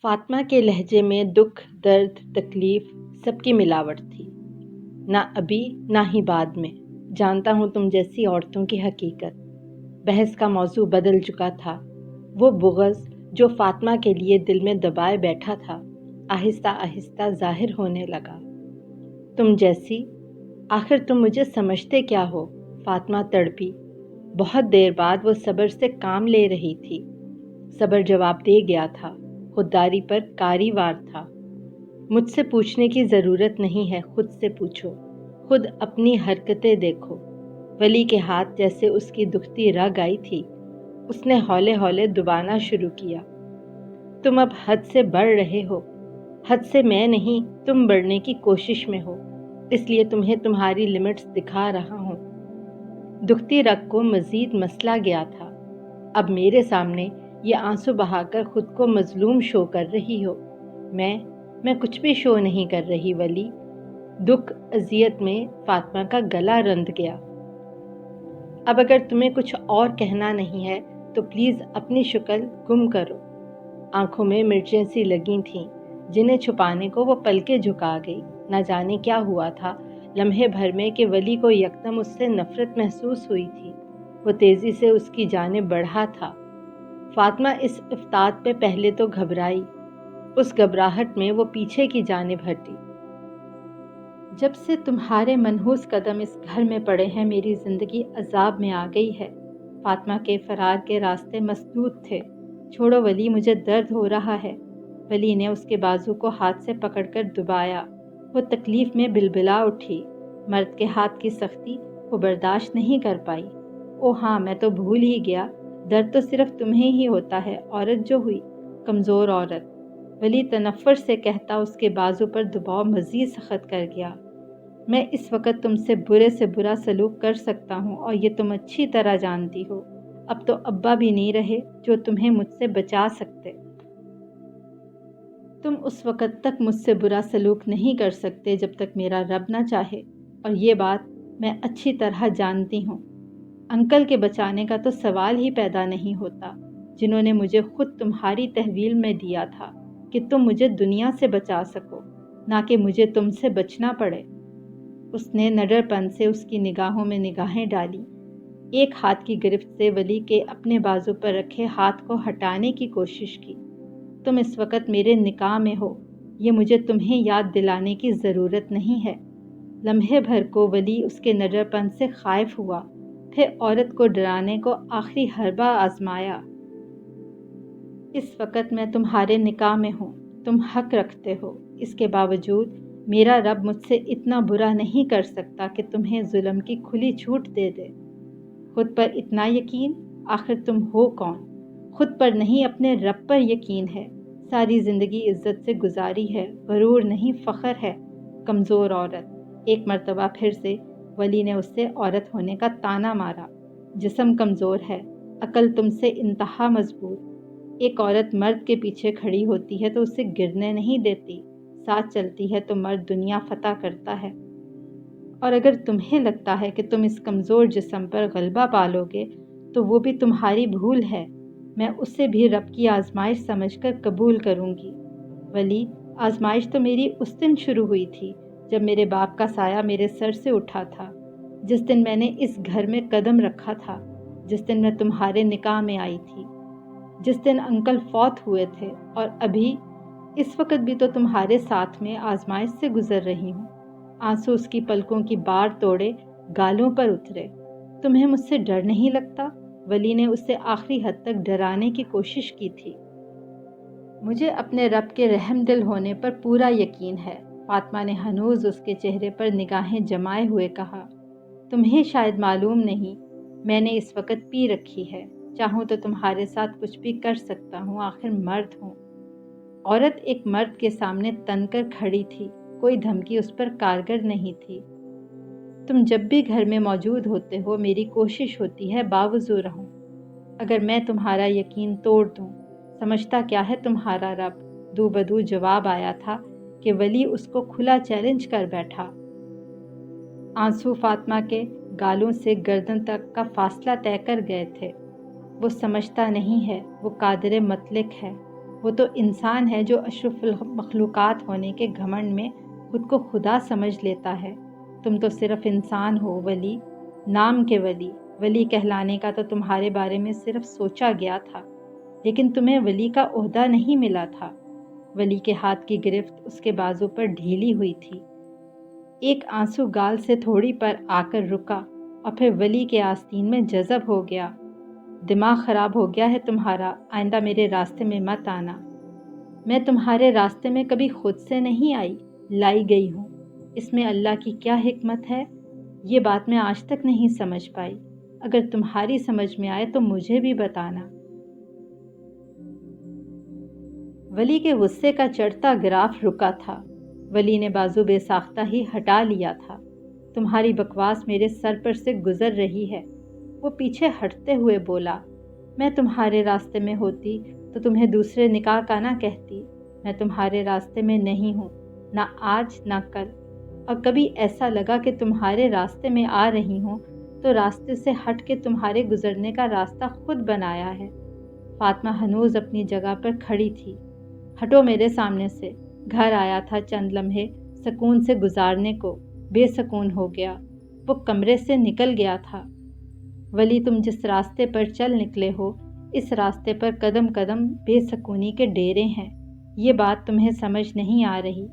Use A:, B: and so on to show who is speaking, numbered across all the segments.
A: فاطمہ کے لہجے میں دکھ، درد، تکلیف سب کی ملاوٹ تھی۔ نہ ابھی نہ ہی بعد میں جانتا ہوں تم جیسی عورتوں کی حقیقت۔ بحث کا موضوع بدل چکا تھا۔ وہ بغض جو فاطمہ کے لیے دل میں دبائے بیٹھا تھا آہستہ آہستہ ظاہر ہونے لگا۔ تم جیسی، آخر تم مجھے سمجھتے کیا ہو؟ فاطمہ تڑپی۔ بہت دیر بعد وہ صبر سے کام لے رہی تھی۔ صبر جواب دے گیا تھا، خودداری پر کاری وار تھا۔ مجھ سے پوچھنے کی ضرورت نہیں ہے، خود سے پوچھو، خود اپنی حرکتیں دیکھو۔ ولی کے ہاتھ جیسے اس کی دکھتی رگ آئی تھی، اس نے ہولے ہولے دبانا شروع کیا۔ تم اب حد سے بڑھ رہے ہو۔ حد سے میں نہیں، تم بڑھنے کی کوشش میں ہو، اس لیے تمہیں تمہاری لمٹس دکھا رہا ہوں۔ دکھتی رگ کو مزید مسلا گیا تھا۔ اب میرے سامنے یہ آنسو بہا کر خود کو مظلوم شو کر رہی ہو۔ میں کچھ بھی شو نہیں کر رہی ولی۔ دکھ اذیت میں فاطمہ کا گلا رند گیا۔ اب اگر تمہیں کچھ اور کہنا نہیں ہے تو پلیز اپنی شکل گم کرو۔ آنکھوں میں مرچیں سی لگی تھیں جنہیں چھپانے کو وہ پلکیں جھکا گئی۔ نہ جانے کیا ہوا تھا لمحے بھر میں کہ ولی کو یکدم اس سے نفرت محسوس ہوئی تھی۔ وہ تیزی سے اس کی جانب بڑھا تھا۔ فاطمہ اس افتاد پہ پہلے تو گھبرائی، اس گھبراہٹ میں وہ پیچھے کی جانب ہٹی۔ جب سے تمہارے منحوس قدم اس گھر میں پڑے ہیں میری زندگی عذاب میں آ گئی ہے۔ فاطمہ کے فرار کے راستے مسدود تھے۔ چھوڑو ولی، مجھے درد ہو رہا ہے۔ ولی نے اس کے بازو کو ہاتھ سے پکڑ کر دبایا۔ وہ تکلیف میں بلبلا اٹھی۔ مرد کے ہاتھ کی سختی وہ برداشت نہیں کر پائی۔ او ہاں، میں تو بھول ہی گیا، درد تو صرف تمہیں ہی ہوتا ہے، عورت جو ہوئی، کمزور عورت۔ ولی تنفر سے کہتا اس کے بازو پر دباؤ مزید سخت کر گیا۔ میں اس وقت تم سے برا سلوک کر سکتا ہوں اور یہ تم اچھی طرح جانتی ہو۔ اب تو ابا بھی نہیں رہے جو تمہیں مجھ سے بچا سکتے۔ تم اس وقت تک مجھ سے برا سلوک نہیں کر سکتے جب تک میرا رب نہ چاہے، اور یہ بات میں اچھی طرح جانتی ہوں۔ انکل کے بچانے کا تو سوال ہی پیدا نہیں ہوتا، جنہوں نے مجھے خود تمہاری تحویل میں دیا تھا کہ تم مجھے دنیا سے بچا سکو، نہ کہ مجھے تم سے بچنا پڑے۔ اس نے نڈر پن سے اس کی نگاہوں میں نگاہیں ڈالی۔ ایک ہاتھ کی گرفت سے ولی کے اپنے بازو پر رکھے ہاتھ کو ہٹانے کی کوشش کی۔ تم اس وقت میرے نکاح میں ہو، یہ مجھے تمہیں یاد دلانے کی ضرورت نہیں ہے۔ لمحے بھر کو ولی اس کے نڈر پن سے خائف ہوا، پھر عورت کو ڈرانے کو آخری حربہ آزمایا۔ اس وقت میں تمہارے نکاح میں ہوں، تم حق رکھتے ہو، اس کے باوجود میرا رب مجھ سے اتنا برا نہیں کر سکتا کہ تمہیں ظلم کی کھلی چھوٹ دے دے۔ خود پر اتنا یقین؟ آخر تم ہو کون؟ خود پر نہیں، اپنے رب پر یقین ہے۔ ساری زندگی عزت سے گزاری ہے، غرور نہیں فخر ہے۔ کمزور عورت۔ ایک مرتبہ پھر سے ولی نے اس سے عورت ہونے کا طعنہ مارا۔ جسم کمزور ہے، عقل تم سے انتہا مضبوط۔ ایک عورت مرد کے پیچھے کھڑی ہوتی ہے تو اسے گرنے نہیں دیتی، ساتھ چلتی ہے تو مرد دنیا فتح کرتا ہے۔ اور اگر تمہیں لگتا ہے کہ تم اس کمزور جسم پر غلبہ پالو گے تو وہ بھی تمہاری بھول ہے۔ میں اسے بھی رب کی آزمائش سمجھ کر قبول کروں گی۔ ولی، آزمائش تو میری اس دن شروع ہوئی تھی جب میرے باپ کا سایہ میرے سر سے اٹھا تھا، جس دن میں نے اس گھر میں قدم رکھا تھا، جس دن میں تمہارے نکاح میں آئی تھی، جس دن انکل فوت ہوئے تھے، اور ابھی اس وقت بھی تو تمہارے ساتھ میں آزمائش سے گزر رہی ہوں۔ آنسو اس کی پلکوں کی بار توڑے گالوں پر اترے۔ تمہیں مجھ سے ڈر نہیں لگتا؟ ولی نے اسے آخری حد تک ڈرانے کی کوشش کی تھی۔ مجھے اپنے رب کے رحم دل ہونے پر پورا یقین ہے، فاطمہ نے ہنوز اس کے چہرے پر نگاہیں جمائے ہوئے کہا۔ تمہیں شاید معلوم نہیں، میں نے اس وقت پی رکھی ہے، چاہوں تو تمہارے ساتھ کچھ بھی کر سکتا ہوں، آخر مرد ہوں۔ عورت ایک مرد کے سامنے تن کر کھڑی تھی، کوئی دھمکی اس پر کارگر نہیں تھی۔ تم جب بھی گھر میں موجود ہوتے ہو میری کوشش ہوتی ہے باوضو رہوں۔ اگر میں تمہارا یقین توڑ دوں، سمجھتا کیا ہے تمہارا رب؟ دو بدو جواب آیا تھا کہ ولی اس کو کھلا چیلنج کر بیٹھا۔ آنسو فاطمہ کے گالوں سے گردن تک کا فاصلہ طے کر گئے تھے۔ وہ سمجھتا نہیں ہے، وہ قادر مطلق ہے۔ وہ تو انسان ہے جو اشرف المخلوقات ہونے کے گھمنڈ میں خود کو خدا سمجھ لیتا ہے۔ تم تو صرف انسان ہو ولی، نام کے ولی۔ ولی کہلانے کا تو تمہارے بارے میں صرف سوچا گیا تھا، لیکن تمہیں ولی کا عہدہ نہیں ملا تھا۔ ولی کے ہاتھ کی گرفت اس کے بازو پر ڈھیلی ہوئی تھی۔ ایک آنسو گال سے تھوڑی پر آ کر رکا اور پھر ولی کے آستین میں جذب ہو گیا۔ دماغ خراب ہو گیا ہے تمہارا، آئندہ میرے راستے میں مت آنا۔ میں تمہارے راستے میں کبھی خود سے نہیں آئی، لائی گئی ہوں۔ اس میں اللہ کی کیا حکمت ہے، یہ بات میں آج تک نہیں سمجھ پائی۔ اگر تمہاری سمجھ میں آئے تو مجھے بھی بتانا۔ ولی کے غصے کا چڑھتا گراف رکا تھا۔ ولی نے بازو بے ساختہ ہی ہٹا لیا تھا۔ تمہاری بکواس میرے سر پر سے گزر رہی ہے، وہ پیچھے ہٹتے ہوئے بولا۔ میں تمہارے راستے میں ہوتی تو تمہیں دوسرے نکاح کا نہ کہتی۔ میں تمہارے راستے میں نہیں ہوں، نہ آج نہ کل، اور کبھی ایسا لگا کہ تمہارے راستے میں آ رہی ہوں تو راستے سے ہٹ کے تمہارے گزرنے کا راستہ خود بنایا ہے۔ فاطمہ ہنوز اپنی جگہ پر کھڑی تھی۔ ہٹو میرے سامنے سے۔ گھر آیا تھا چند لمحے سکون سے گزارنے کو، بے سکون ہو گیا۔ وہ کمرے سے نکل گیا تھا۔ ولی تم جس راستے پر چل نکلے ہو، اس راستے پر قدم قدم بے سکونی کے ڈیرے ہیں۔ یہ بات تمہیں سمجھ نہیں آ رہی۔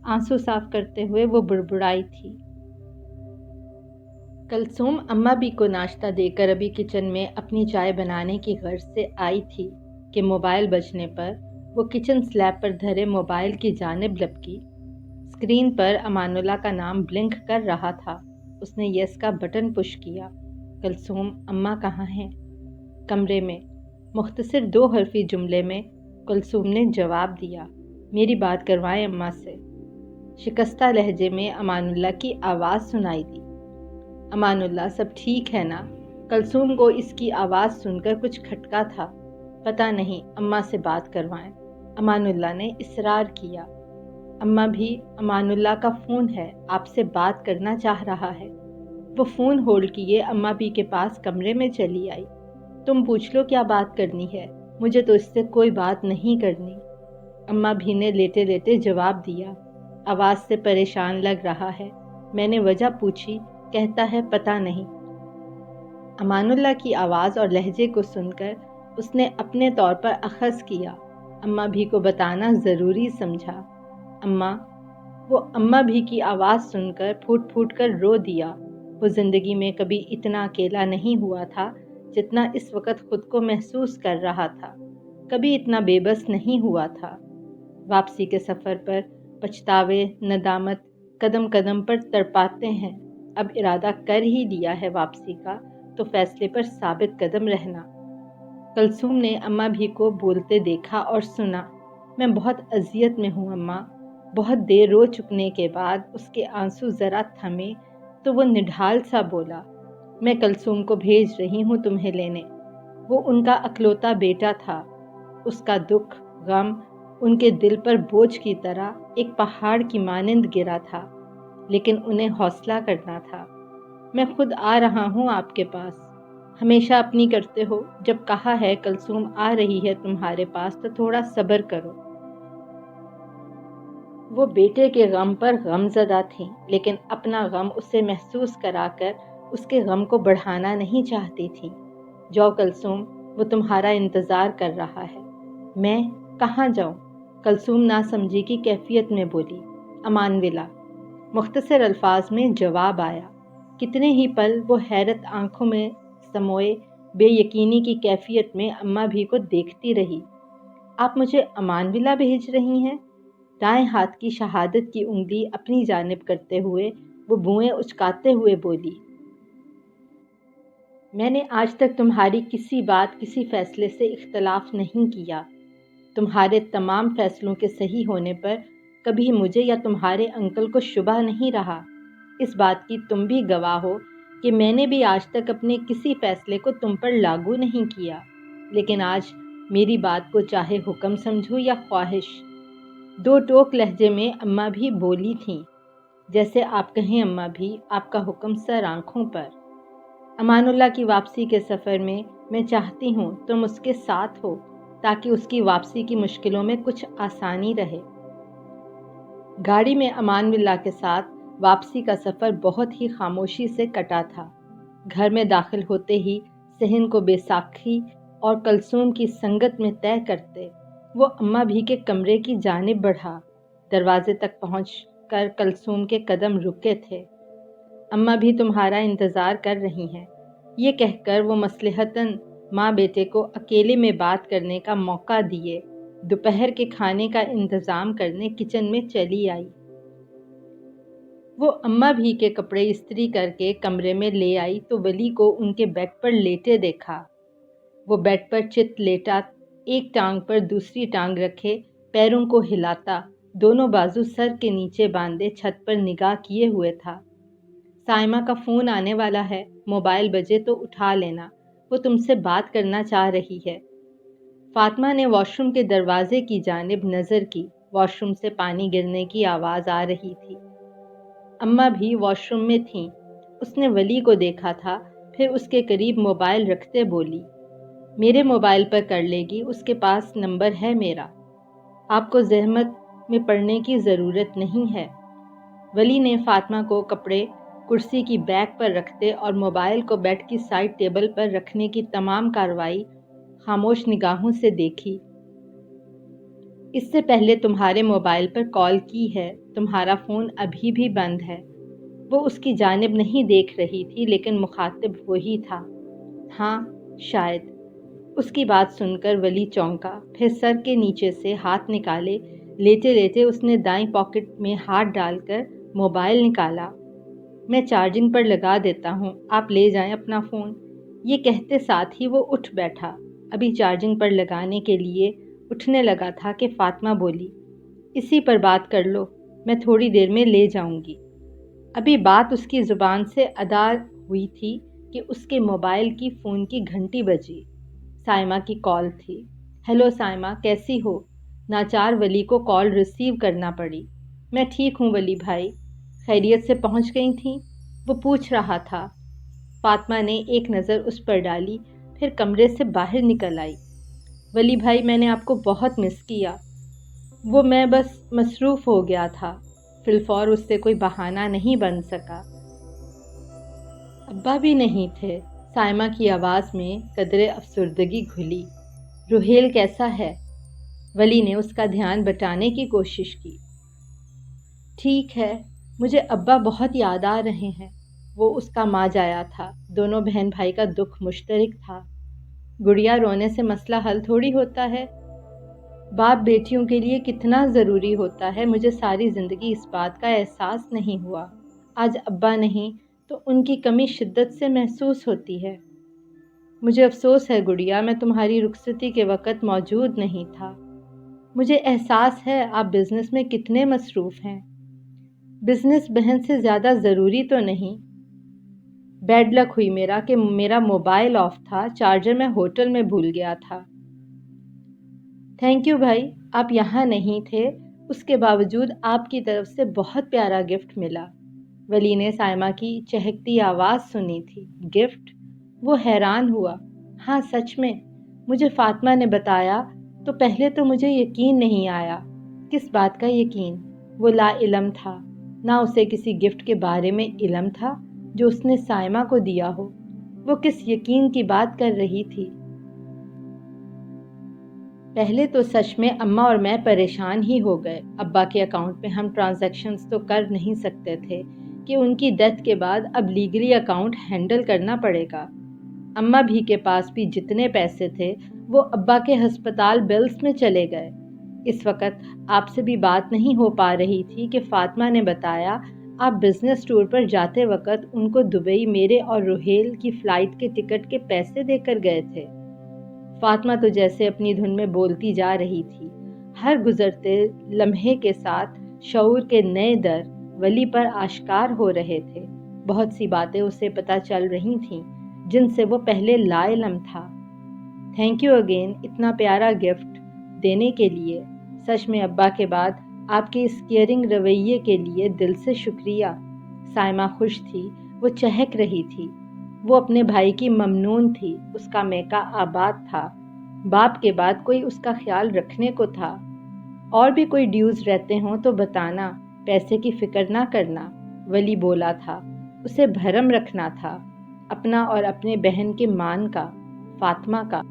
A: آنسو صاف کرتے ہوئے وہ بڑبڑائی تھی۔ کلثوم اماں بھی کو ناشتہ دے کر ابھی کچن میں اپنی چائے بنانے کی غرض سے آئی تھی کہ موبائل بجنے پر وہ کچن سلیب پر دھرے موبائل کی جانب لپکی۔ اسکرین پر امان اللہ کا نام بلنک کر رہا تھا۔ اس نے یس کا بٹن پش کیا۔ کلثوم اماں کہاں ہیں؟ کمرے میں۔ مختصر 2 حرفی جملے میں کلثوم نے جواب دیا۔ میری بات کروائیں اماں سے۔ شکستہ لہجے میں امان اللہ کی آواز سنائی دی۔ امان اللہ سب ٹھیک ہے نا؟ کلثوم کو اس کی آواز سن کر کچھ کھٹکا تھا۔ پتہ نہیں، اماں سے بات کروائیں، امان اللہ نے اصرار کیا۔ اماں بھی، امان اللہ کا فون ہے، آپ سے بات کرنا چاہ رہا ہے۔ وہ فون ہولڈ کیے اماں بھی کے پاس کمرے میں چلی آئی۔ تم پوچھ لو کیا بات کرنی ہے، مجھے تو اس سے کوئی بات نہیں کرنی۔ اماں بھی نے لیٹے لیٹے جواب دیا۔ آواز سے پریشان لگ رہا ہے۔ میں نے وجہ پوچھی، کہتا ہے پتہ نہیں۔ امان اللہ کی آواز اور لہجے کو سن کر اس نے اپنے طور پر اخذ کیا۔ اماں بھی کو بتانا ضروری سمجھا۔ اماں، وہ اماں بھی کی آواز سن کر پھوٹ پھوٹ کر رو دیا۔ وہ زندگی میں کبھی اتنا اکیلا نہیں ہوا تھا جتنا اس وقت خود کو محسوس کر رہا تھا۔ کبھی اتنا بے بس نہیں ہوا تھا۔ واپسی کے سفر پر پچھتاوے، ندامت قدم قدم پر تڑپاتے ہیں۔ اب ارادہ کر ہی لیا ہے واپسی کا تو فیصلے پر ثابت قدم رہنا۔ کلثوم نے اماں بھی کو بولتے دیکھا اور سنا۔ میں بہت اذیت میں ہوں اماں۔ بہت دیر رو چکنے کے بعد اس کے آنسو ذرا تھمے تو وہ نڈھال سا بولا، میں کلثوم کو بھیج رہی ہوں تمہیں لینے۔ وہ ان کا اکلوتا بیٹا تھا۔ اس کا دکھ، غم ان کے دل پر بوجھ کی طرح ایک پہاڑ کی مانند گرا تھا، لیکن انہیں حوصلہ کرنا تھا۔ میں خود آ رہا ہوں آپ کے پاس۔ ہمیشہ اپنی کرتے ہو، جب کہا ہے کلثوم آ رہی ہے تمہارے پاس تو تھوڑا صبر کرو۔ وہ بیٹے کے غم پر غم زدہ تھیں، لیکن اپنا غم اسے محسوس کرا کر اس کے غم کو بڑھانا نہیں چاہتی تھیں۔ جاؤ کلثوم، وہ تمہارا انتظار کر رہا ہے۔ میں کہاں جاؤں؟ کلثوم ناسمجھی کی کیفیت میں بولی۔ امان ولا۔ مختصر الفاظ میں جواب آیا۔ کتنے ہی پل وہ حیرت آنکھوں میں سموئے بے یقینی کی کیفیت میں اماں بھی کو دیکھتی رہی۔ آپ مجھے امان ولا بھیج رہی ہیں؟ دائیں ہاتھ کی شہادت کی انگلی اپنی جانب کرتے ہوئے وہ بوئیں اچکاتے ہوئے بولی، میں نے آج تک تمہاری کسی بات، کسی فیصلے سے اختلاف نہیں کیا۔ تمہارے تمام فیصلوں کے صحیح ہونے پر کبھی مجھے یا تمہارے انکل کو شبہ نہیں رہا۔ اس بات کی تم بھی گواہ ہو کہ میں نے بھی آج تک اپنے کسی فیصلے کو تم پر لاگو نہیں کیا، لیکن آج میری بات کو چاہے حکم سمجھو یا خواہش۔ 2 ٹوک لہجے میں اماں بھی بولی تھیں، جیسے آپ کہیں اماں بھی، آپ کا حکم سر آنکھوں پر۔ امان اللہ کی واپسی کے سفر میں چاہتی ہوں تم اس کے ساتھ ہو، تاکہ اس کی واپسی کی مشکلوں میں کچھ آسانی رہے۔ گاڑی میں امان باللہ کے ساتھ واپسی کا سفر بہت ہی خاموشی سے کٹا تھا۔ گھر میں داخل ہوتے ہی صحن کو بیساکھی اور کلثوم کی سنگت میں طے کرتے وہ اماں بھی کے کمرے کی جانب بڑھا۔ دروازے تک پہنچ کر کلثوم کے قدم رکے تھے۔ اماں بھی تمہارا انتظار کر رہی ہیں، یہ کہہ کر وہ مصلحتاً ماں بیٹے کو اکیلے میں بات کرنے کا موقع دیے دوپہر کے کھانے کا انتظام کرنے کچن میں چلی آئی۔ وہ اماں بھی کے کپڑے استری کر کے کمرے میں لے آئی تو ولی کو ان کے بیڈ پر لیٹے دیکھا۔ وہ بیڈ پر چت لیٹا، ایک ٹانگ پر دوسری ٹانگ رکھے پیروں کو ہلاتا، دونوں بازو سر کے نیچے باندھے چھت پر نگاہ کیے ہوئے تھا۔ سائمہ کا فون آنے والا ہے، موبائل بجے تو اٹھا لینا، وہ تم سے بات کرنا چاہ رہی ہے۔ فاطمہ نے واش روم کے دروازے کی جانب نظر کی، واش روم سے پانی گرنے کی آواز آ رہی تھی۔ اماں بھی واش روم میں تھیں۔ اس نے ولی کو دیکھا تھا، پھر اس کے قریب موبائل رکھتے بولی، میرے موبائل پر کر لے گی، اس کے پاس نمبر ہے میرا، آپ کو زحمت میں پڑنے کی ضرورت نہیں ہے۔ ولی نے فاطمہ کو کپڑے کرسی کی بیک پر رکھتے اور موبائل کو بیڈ کی سائڈ ٹیبل پر رکھنے کی تمام کارروائی خاموش نگاہوں سے دیکھی۔ اس سے پہلے تمہارے موبائل پر کال کی ہے، تمہارا فون ابھی بھی بند ہے۔ وہ اس کی جانب نہیں دیکھ رہی تھی لیکن مخاطب وہی تھا۔ ہاں شاید۔ اس کی بات سن کر ولی چونکا، پھر سر کے نیچے سے ہاتھ نکالے لیٹے لیٹے اس نے دائیں پاکٹ میں ہاتھ ڈال کر موبائل نکالا۔ میں چارجنگ پر لگا دیتا ہوں، آپ لے جائیں اپنا فون۔ یہ کہتے ساتھ ہی وہ اٹھ بیٹھا۔ ابھی چارجنگ پر لگانے کے لیے اٹھنے لگا تھا کہ فاطمہ بولی، اسی پر بات کر لو، میں تھوڑی دیر میں لے جاؤں گی۔ ابھی بات اس کی زبان سے ادا ہوئی تھی کہ اس کے موبائل کی فون کی گھنٹی بجی۔ سائمہ کی کال تھی۔ ہیلو سائمہ، کیسی ہو؟ ناچار ولی کو کال ریسیو کرنا پڑی۔ میں ٹھیک ہوں ولی بھائی، خیریت سے پہنچ گئی تھیں؟ وہ پوچھ رہا تھا۔ فاطمہ نے ایک نظر اس پر ڈالی، پھر کمرے سے باہر نکل آئی۔ ولی بھائی، میں نے آپ کو بہت مس کیا، وہ میں بس مصروف ہو گیا تھا، فی الفور اس سے کوئی بہانہ نہیں بن سکا۔ ابا بھی نہیں تھے؟ سائمہ کی آواز میں قدرے افسردگی گھلی۔ روحیل کیسا ہے؟ ولی نے اس کا دھیان بٹانے کی کوشش کی۔ ٹھیک ہے، مجھے ابا بہت یاد آ رہے ہیں، وہ اس کا ماجایا تھا، دونوں بہن بھائی کا دکھ مشترک تھا۔ گڑیا رونے سے مسئلہ حل تھوڑی ہوتا ہے، باپ بیٹیوں کے لیے کتنا ضروری ہوتا ہے، مجھے ساری زندگی اس بات کا احساس نہیں ہوا، آج ابا نہیں تو ان کی کمی شدت سے محسوس ہوتی ہے۔ مجھے افسوس ہے گڑیا، میں تمہاری رخصتی کے وقت موجود نہیں تھا۔ مجھے احساس ہے آپ بزنس میں کتنے مصروف ہیں۔ بزنس بہن سے زیادہ ضروری تو نہیں۔ بیڈ لک ہوئی میرا کہ میرا موبائل آف تھا، چارجر میں ہوٹل میں بھول گیا تھا۔ تھینک یو بھائی، آپ یہاں نہیں تھے، اس کے باوجود آپ کی طرف سے بہت پیارا گفٹ ملا۔ ولی نے سائمہ کی چہکتی آواز سنی تھی۔ گفٹ؟ وہ حیران ہوا۔ ہاں سچ میں، مجھے فاطمہ نے بتایا تو پہلے تو مجھے یقین نہیں آیا۔ کس بات کا یقین؟ وہ لا علم تھا، نہ اسے کسی گفٹ کے بارے میں علم تھا جو اس نے سائمہ کو دیا ہو۔ وہ کس یقین کی بات کر رہی تھی؟ پہلے تو سچ میں اماں اور میں پریشان ہی ہو گئے۔ ابا کے اکاؤنٹ میں ہم ٹرانزیکشنز تو کر نہیں سکتے تھے کہ ان کی ڈیتھ کے بعد اب لیگلی اکاؤنٹ ہینڈل کرنا پڑے گا۔ اماں بھی کے پاس بھی جتنے پیسے تھے وہ ابا کے ہسپتال بلز میں چلے گئے۔ اس وقت آپ سے بھی بات نہیں ہو پا رہی تھی کہ فاطمہ نے بتایا آپ بزنس ٹور پر جاتے وقت ان کو دبئی میرے اور روحیل کی فلائٹ کے ٹکٹ کے پیسے دے کر گئے تھے۔ فاطمہ تو جیسے اپنی دھن میں بولتی جا رہی تھی، ہر گزرتے لمحے کے ساتھ شعور کے نئے در ولی پر آشکار ہو رہے تھے۔ بہت سی باتیں اسے پتہ چل رہی تھیں جن سے وہ پہلے لا علم تھا۔ تھینک یو اگین اتنا پیارا گفٹ دینے کے لیے، سچ میں ابا کے بعد آپ کے اس کیئرنگ رویے کے لیے دل سے شکریہ۔ سائمہ خوش تھی، وہ چہک رہی تھی، وہ اپنے بھائی کی ممنون تھی، اس کا میکا آباد تھا۔ باپ کے بعد کوئی اس کا خیال رکھنے کو تھا۔ اور بھی کوئی ڈیوز رہتے ہوں تو بتانا، پیسے کی فکر نہ کرنا، ولی بولا تھا۔ اسے بھرم رکھنا تھا، اپنا اور اپنے بہن کے مان کا، فاطمہ کا۔